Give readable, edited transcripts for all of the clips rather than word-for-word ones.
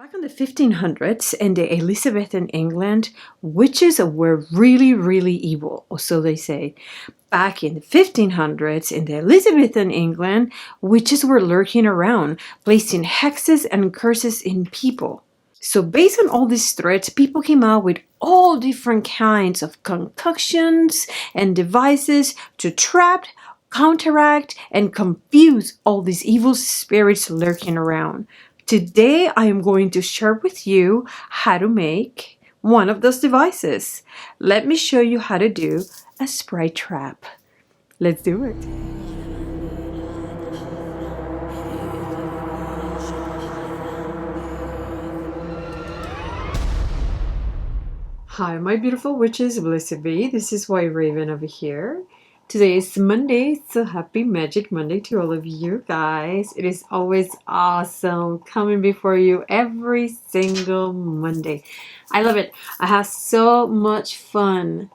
Back in the 1500s in the Elizabethan England, witches were really, really evil, or so they say. Back in the 1500s in the Elizabethan England, witches were lurking around, placing hexes and curses in people. So based on all these threats, people came out with all different kinds of concoctions and devices to trap, counteract, and confuse all these evil spirits lurking around. Today, I am going to share with you how to make one of those devices. Let me show you how to do a Sprite trap. Let's do it. Hi, my beautiful witches, blessed be. This is WhiteRaven over here. Today is Monday, so happy Magic Monday to all of you guys. It is always awesome coming before you every single Monday. I love it. I have so much fun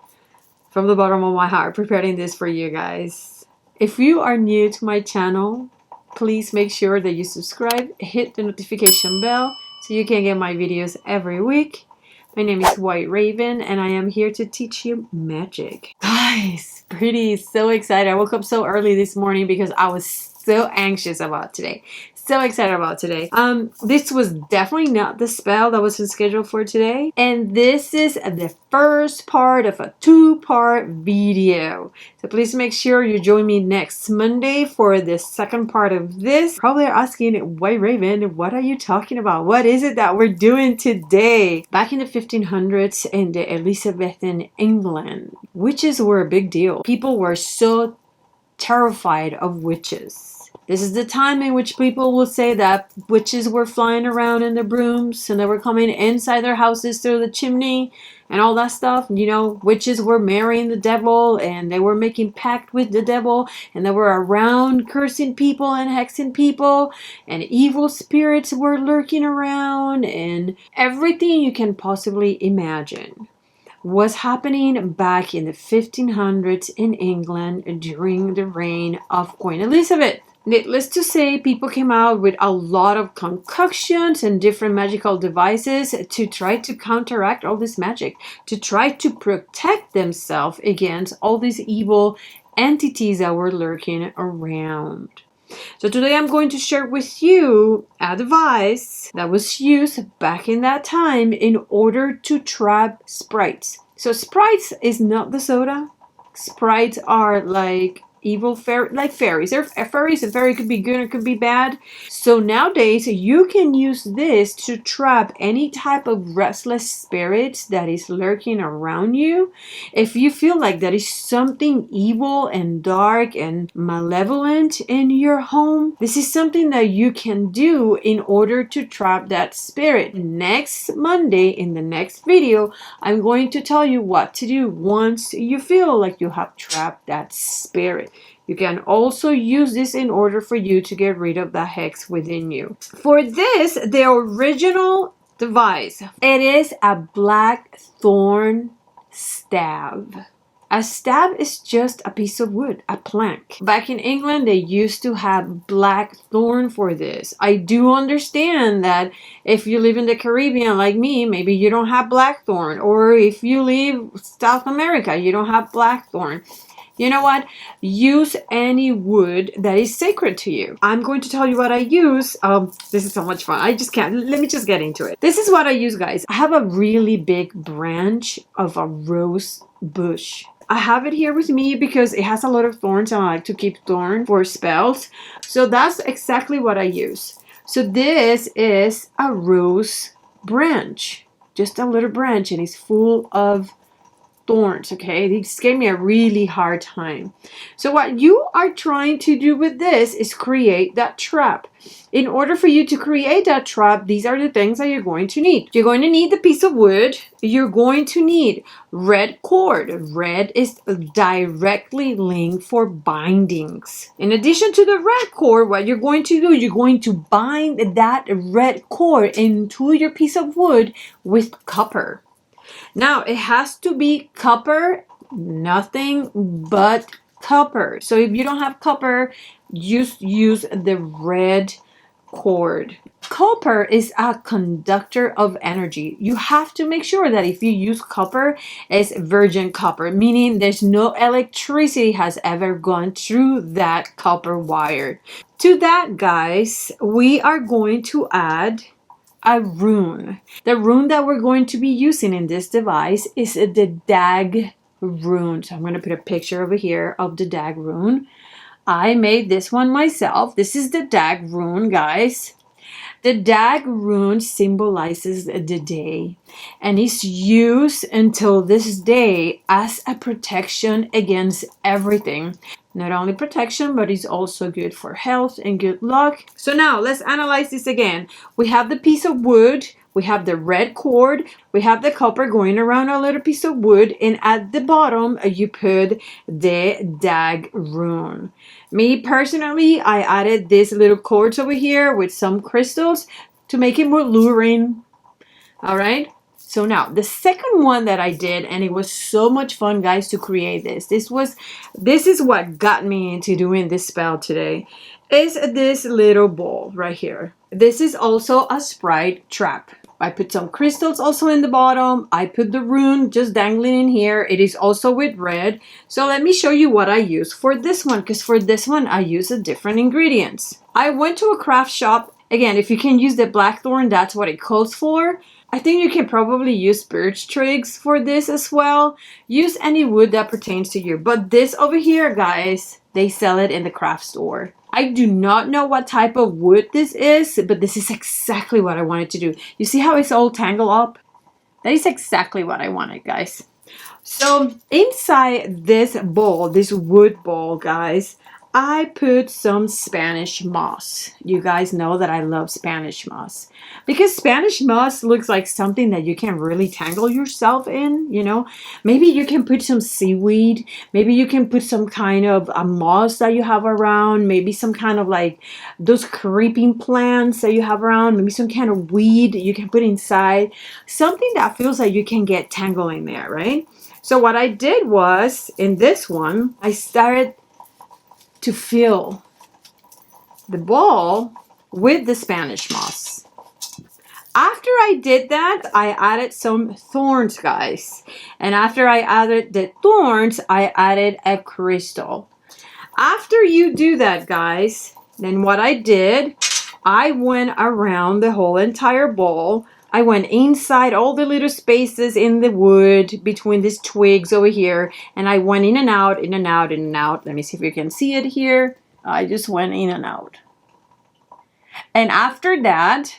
from the bottom of my heart preparing this for you guys. If you are new to my channel, please make sure that you subscribe, hit the notification bell so you can get my videos every week. My name is WhiteRaven and I am here to teach you magic. Guys, so excited. I woke up so early this morning because I was so anxious about today. So excited about today. This was definitely not the spell that was scheduled for today. And this is the first part of a two-part video. So please make sure you join me next Monday for the second part of this. Probably are asking, WhiteRaven, what are you talking about? What is it that we're doing today? Back in the 1500s in the Elizabethan England, witches were a big deal. People were so terrified of witches. This is the time in which people will say that witches were flying around in their brooms and they were coming inside their houses through the chimney and all that stuff. You know, witches were marrying the devil and they were making pact with the devil and they were around cursing people and hexing people and evil spirits were lurking around and everything you can possibly imagine was happening back in the 1500s in England during the reign of Queen Elizabeth. Needless to say, people came out with a lot of concoctions and different magical devices to try to counteract all this magic, to try to protect themselves against all these evil entities that were lurking around. So today I'm going to share with you a device that was used back in that time in order to trap sprites. So sprites is not the soda. Sprites are like evil fairies. Fairies, a fairy could be good or could be bad. So nowadays you can use this to trap any type of restless spirits that is lurking around you. If you feel like there is something evil and dark and malevolent in your home, this is something that you can do in order to trap that spirit. Next Monday in the next video, I'm going to tell you what to do once you feel like you have trapped that spirit. You can also use this in order for you to get rid of the hex within you. For this, the original device, it is a black thorn stab. A stab is just a piece of wood, a plank. Back in England, they used to have black thorn for this. I do understand that if you live in the Caribbean like me, maybe you don't have black thorn. Or if you live South America, you don't have black thorn. You know what? Use any wood that is sacred to you. I'm going to tell you what I use. This is so much fun. I just can't. Let me just get into it. This is what I use, guys. I have a really big branch of a rose bush. I have it here with me because it has a lot of thorns and I like to keep thorn for spells. So that's exactly what I use. So this is a rose branch. Just a little branch and it's full of thorns. Okay, they just gave me a really hard time. So what you are trying to do with this is create that trap. In order for you to create that trap, these are the things that you're going to need. You're going to need the piece of wood. You're going to need red cord. Red is directly linked for bindings. In addition to the red cord, what you're going to do, you're going to bind that red cord into your piece of wood with copper. Now, it has to be copper, nothing but copper. So if you don't have copper, just use the red cord. Copper is a conductor of energy. You have to make sure that if you use copper, it's virgin copper, meaning there's no electricity has ever gone through that copper wire. To that, guys, we are going to add a rune. The rune that we're going to be using in this device is the Dag Rune. So I'm going to put a picture over here of the Dag Rune. I made this one myself. This is the Dag Rune, guys. The Dag Rune symbolizes the day and is used until this day as a protection against everything. Not only protection, but it's also good for health and good luck. So now let's analyze this again. We have the piece of wood, we have the red cord, we have the copper going around a little piece of wood, and at the bottom you put the Dag Rune. Me personally, I added these little cords over here with some crystals to make it more luring. All right. So now the second one that I did, and it was so much fun, guys, to create this. This is what got me into doing this spell today. Is this little ball right here. This is also a Sprite trap. I put some crystals also in the bottom. I put the rune just dangling in here. It is also with red. So let me show you what I use for this one, because for this one I use a different ingredients. I went to a craft shop. Again, if you can use the blackthorn, that's what it calls for. I think you can probably use birch twigs for this as well. Use any wood that pertains to you. But this over here, guys, they sell it in the craft store. I do not know what type of wood this is, but this is exactly what I wanted to do. You see how it's all tangled up? That is exactly what I wanted, guys. So inside this bowl, this wood bowl, guys, I put some Spanish moss. You guys know that I love Spanish moss because Spanish moss looks like something that you can really tangle yourself in, you know. Maybe you can put some seaweed. Maybe you can put some kind of a moss that you have around. Maybe some kind of like those creeping plants that you have around. Maybe some kind of weed you can put inside. Something that feels like you can get tangled in there, right? So what I did was, in this one, I started to fill the ball with the Spanish moss. After I did that, I added some thorns, guys. And after I added the thorns, I added a crystal. After you do that, guys, then what I did, I went around the whole entire bowl. I went inside all the little spaces in the wood between these twigs over here, and I went in and out, in and out, in and out. Let me see if you can see it here. I just went in and out. And after that,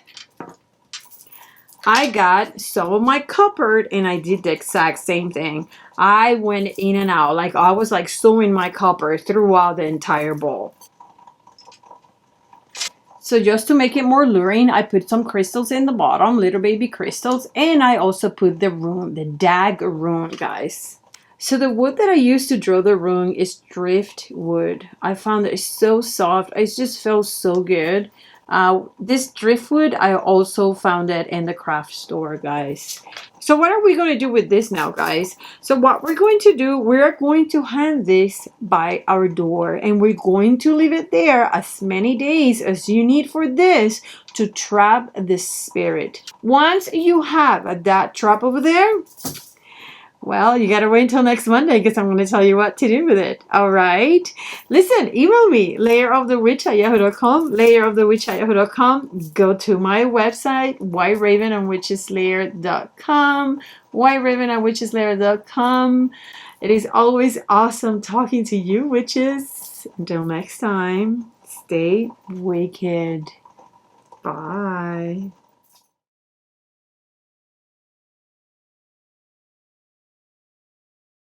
I got some of my copper, and I did the exact same thing. I went in and out, like I was like sewing my copper throughout the entire bowl. So just to make it more luring, I put some crystals in the bottom, little baby crystals, and I also put the rune, the Dag Rune, guys. So the wood that I used to draw the rune is driftwood. I found that it's so soft. It just feels so good. This driftwood, I also found it in the craft store, guys. So what are we going to do with this now, guys? So what we're going to do, we're going to hang this by our door, and we're going to leave it there as many days as you need for this to trap the spirit. Once you have that trap over there, well, you gotta wait until next Monday because I'm going to tell you what to do with it. All right? Listen, email me, layerofthewitch@yahoo.com, layerofthewitch@yahoo.com. Go to my website, WhiteRaven@witcheslayer.com, WhiteRaven@witcheslayer.com. It is always awesome talking to you, witches. Until next time, stay wicked. Bye.